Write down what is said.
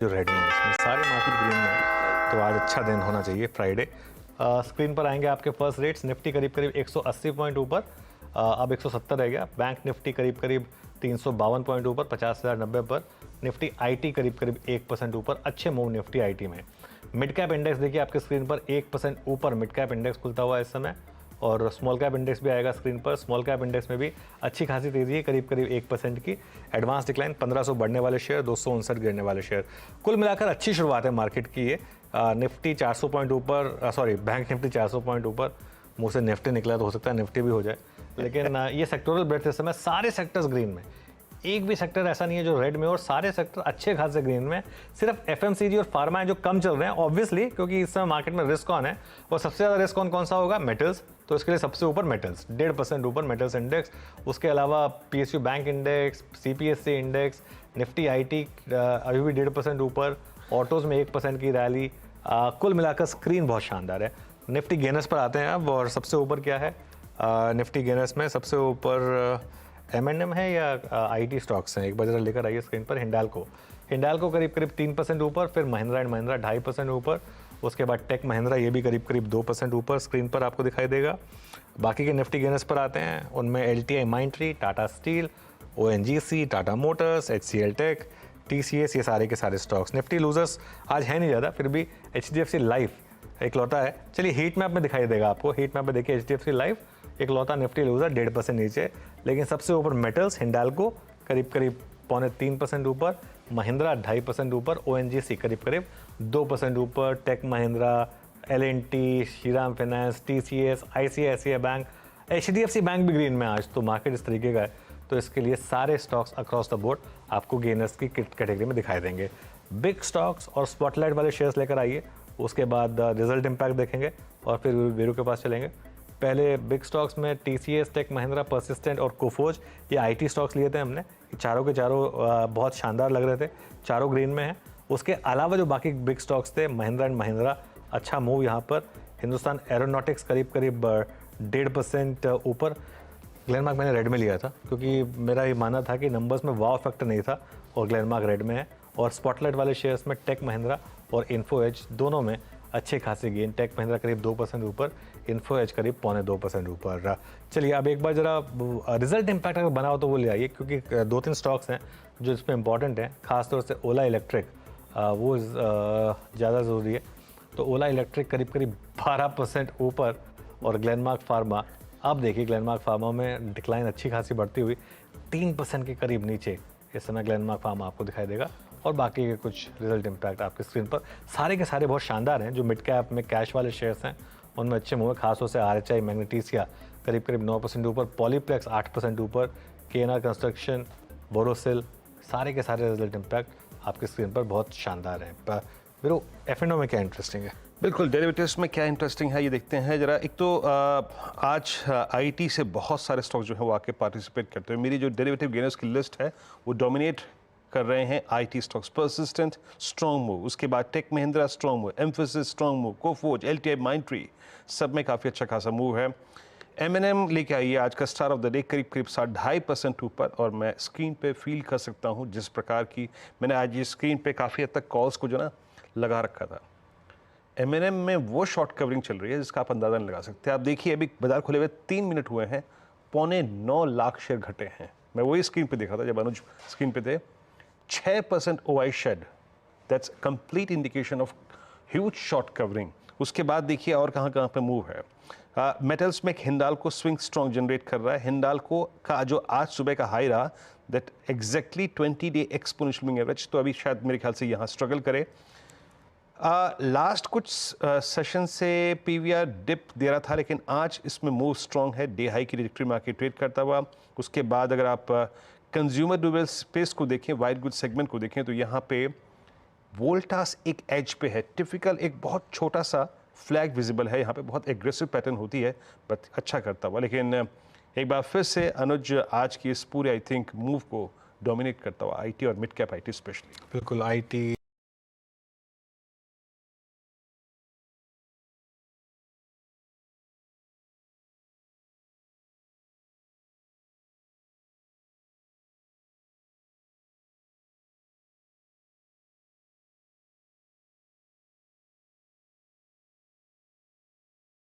जो रेड में है, इसमें सारे मार्केट ग्रीन में है, तो आज अच्छा दिन होना चाहिए फ्राइडे। स्क्रीन पर आएंगे आपके फर्स्ट रेट्स। निफ्टी करीब करीब 180 पॉइंट ऊपर, अब 170 रह गया। बैंक निफ्टी करीब करीब 352 पॉइंट ऊपर 50,090 पर। निफ्टी आईटी करीब करीब 1% ऊपर, अच्छे मूव निफ्टी आईटी में। मिड कैप इंडेक्स देखिए आपके स्क्रीन पर 1% ऊपर मिड कैप इंडेक्स खुलता हुआ है इस समय, और स्मॉल कैप इंडेक्स भी आएगा स्क्रीन पर। स्मॉल कैप इंडेक्स में भी अच्छी खासी तेजी है, करीब करीब 1% की। एडवांस डिक्लाइन 1500 बढ़ने वाले शेयर, 259 गिरने वाले शेयर। कुल मिलाकर अच्छी शुरुआत है मार्केट की ये। निफ्टी 400 पॉइंट ऊपर, सॉरी बैंक निफ्टी 400 पॉइंट ऊपर। मुँह से निफ्टी निकला तो हो सकता है निफ्टी भी हो जाए, लेकिन ये सेक्टोरल ब्रेथ इस समय सारे सेक्टर्स ग्रीन में, एक भी सेक्टर ऐसा नहीं है जो रेड में, और सारे सेक्टर अच्छे खासे ग्रीन में। सिर्फ एफएमसीजी और फार्मा है जो कम चल रहे हैं, ऑब्वियसली, क्योंकि इस समय मार्केट में रिस्क ऑन है। और सबसे ज़्यादा रिस्क ऑन कौन सा होगा? मेटल्स। तो इसके लिए सबसे ऊपर मेटल्स, 1.5% ऊपर मेटल्स इंडेक्स। उसके अलावा PSU bank index, CPSC index, Nifty IT अभी भी 1.5% ऊपर। ऑटोज़ में 1% की रैली। कुल मिलाकर स्क्रीन बहुत शानदार है। निफ्टी गेनर्स पर आते हैं अब, और सबसे ऊपर क्या है निफ्टी गेनर्स में? सबसे ऊपर M&M है या आईटी स्टॉक्स हैं? एक बार जरा लेकर आइए स्क्रीन पर। हिंडाल्को करीब करीब 3% ऊपर, फिर महिंद्रा एंड महिंद्रा 2.5% ऊपर। उसके बाद टेक महिंद्रा, ये भी करीब करीब 2% ऊपर स्क्रीन पर आपको दिखाई देगा। बाकी के निफ्टी गेनर्स पर आते हैं, उनमें LTI माइंट्री, Tata steel, ONGC, Tata Motors, HCL take, TCS, ये सारे के सारे स्टॉक्स। निफ्टी लूजर्स आज है नहीं ज़्यादा, फिर भी HDFC लाइफ एक लौता है। चलिए हीट मैप में दिखाई देगा आपको। हीट मैप में देखिए HDFC लाइफ एक लौता निफ्टी लूजर, 1.5% नीचे। लेकिन सबसे ऊपर मेटल्स, हिंडाल्को करीब करीब 2.25% ऊपर, महिंद्रा 2.5% ऊपर, ONGC करीब करीब 2% ऊपर, Tech Mahindra, L&T, Shriram Finance, TCS, ICICI Bank, HDFC Bank भी ग्रीन में आज। तो मार्केट इस तरीके का है, तो इसके लिए सारे स्टॉक्स अक्रॉस द बोर्ड आपको गेनर्स की कैटेगरी में दिखाई देंगे। बिग स्टॉक्स और स्पॉटलाइट वाले शेयर्स लेकर आइए, उसके बाद रिजल्ट इम्पैक्ट देखेंगे और फिर वीरू के पास चलेंगे। पहले बिग स्टॉक्स में TCS, टेक महिंद्रा, परसिस्टेंट और कोफोज, ये आईटी स्टॉक्स लिए थे हमने। चारों के चारों बहुत शानदार लग रहे थे, चारों ग्रीन में हैं। उसके अलावा जो बाकी बिग स्टॉक्स थे, महिंद्रा एंड महिंद्रा अच्छा मूव यहाँ पर। हिंदुस्तान एरोनॉटिक्स करीब करीब 1.5% ऊपर। ग्लेनमार्क मैंने रेड में लिया था, क्योंकि मेरा ये मानना था कि नंबर्स में वाव फैक्टर नहीं था, और ग्लेनमार्क रेड में है। और स्पॉटलाइट वाले शेयर्स में टेक महिंद्रा और इन्फो एज, दोनों में अच्छे खासे गेन। टेक महिंद्रा करीब 2% ऊपर, इन्फो एज करीब 2.25% ऊपर। चलिए अब एक बार जरा रिजल्ट इम्पैक्ट अगर बना हो तो वो ले आइए, क्योंकि 2-3 स्टॉक्स हैं जो इसमें इंपॉर्टेंट हैं, खासतौर से ओला इलेक्ट्रिक, वो ज़्यादा ज़रूरी है। तो ओला इलेक्ट्रिक करीब करीब 12% ऊपर, और ग्लेनमार्क फार्मा, अब देखिए ग्लेनमार्क फार्मा में डिक्लाइन अच्छी खासी बढ़ती हुई 3% के करीब नीचे इस समय ग्लेनमार्क फार्मा आपको दिखाई देगा। और बाकी के कुछ रिजल्ट इम्पैक्ट आपकी स्क्रीन पर, सारे के सारे बहुत शानदार हैं। जो मिड कैप में कैश वाले शेयर्स हैं उनमें अच्छे मूव है, खासतौर से RHI मैग्नेटिसिया करीब करीब 9% ऊपर, पॉलीप्लेक्स 8% ऊपर, KNR कंस्ट्रक्शन, बोरोसिल, सारे के सारे रिजल्ट इम्पैक्ट आपकी स्क्रीन पर बहुत शानदार हैं। मेरे F&O में क्या इंटरेस्टिंग है? बिल्कुल, डेरिवेटिव्स में क्या इंटरेस्टिंग है ये देखते हैं जरा। एक तो आज आईटी से बहुत सारे स्टॉक जो है वो आके पार्टिसिपेट करते हैं। मेरी जो डेरिवेटिव गेनर्स की लिस्ट है वो डोमिनेट कर रहे हैं IT stocks. Persistent strong move, उसके बाद Tech Mahindra strong move, Mphasis strong move, Coforge, LTI Mindtree, सब में काफ़ी अच्छा खासा मूव है। M&M लेके आइए आज का स्टार ऑफ द डे, करीब करीब 2.5% ऊपर। और मैं स्क्रीन पे फील कर सकता हूँ जिस प्रकार की मैंने आज ये स्क्रीन पे काफ़ी हद तक कॉल्स को जो ना लगा रखा था। M&M में वो शॉर्ट कवरिंग चल रही है जिसका आप अंदाज़ा नहीं लगा सकते। आप देखिए अभी बाजार खुले हुए 3 मिनट हुए हैं, 9.25 लाख शेयर घटे हैं। मैं वही स्क्रीन पे देखा था जब अनुज स्क्रीन पे थे। 6% OI shed, that's complete indication of huge short covering. उसके बाद देखिए और कहाँ कहाँ पे मूव है। मेटल्स में हिंडाल्को स्विंग स्ट्रॉन्ग जनरेट कर रहा है। हिंडाल्को का जो आज सुबह का हाई रहा, that exactly 20-day exponential moving average, तो अभी शायद मेरे ख्याल से यहाँ स्ट्रगल करे। लास्ट कुछ सेशन से PVR डिप दे रहा था, लेकिन आज इसमें मूव स्ट्रॉन्ग है, डे हाई की ट्रैजेक्टरी में आके ट्रेड करता हुआ। उसके बाद अगर आप कंज्यूमर ड्यूरेबल स्पेस को देखें, वाइट गुड सेगमेंट को देखें, तो यहाँ पे वोल्टास एक एज पे है। टिपिकल एक बहुत छोटा सा फ्लैग विजिबल है यहाँ पे, बहुत एग्रेसिव पैटर्न होती है, बट अच्छा करता हुआ। लेकिन एक बार फिर से अनुज आज की इस पूरे आई थिंक मूव को डोमिनेट करता हुआ आईटी और मिड कैप आईटी स्पेशली। बिल्कुल, आईटी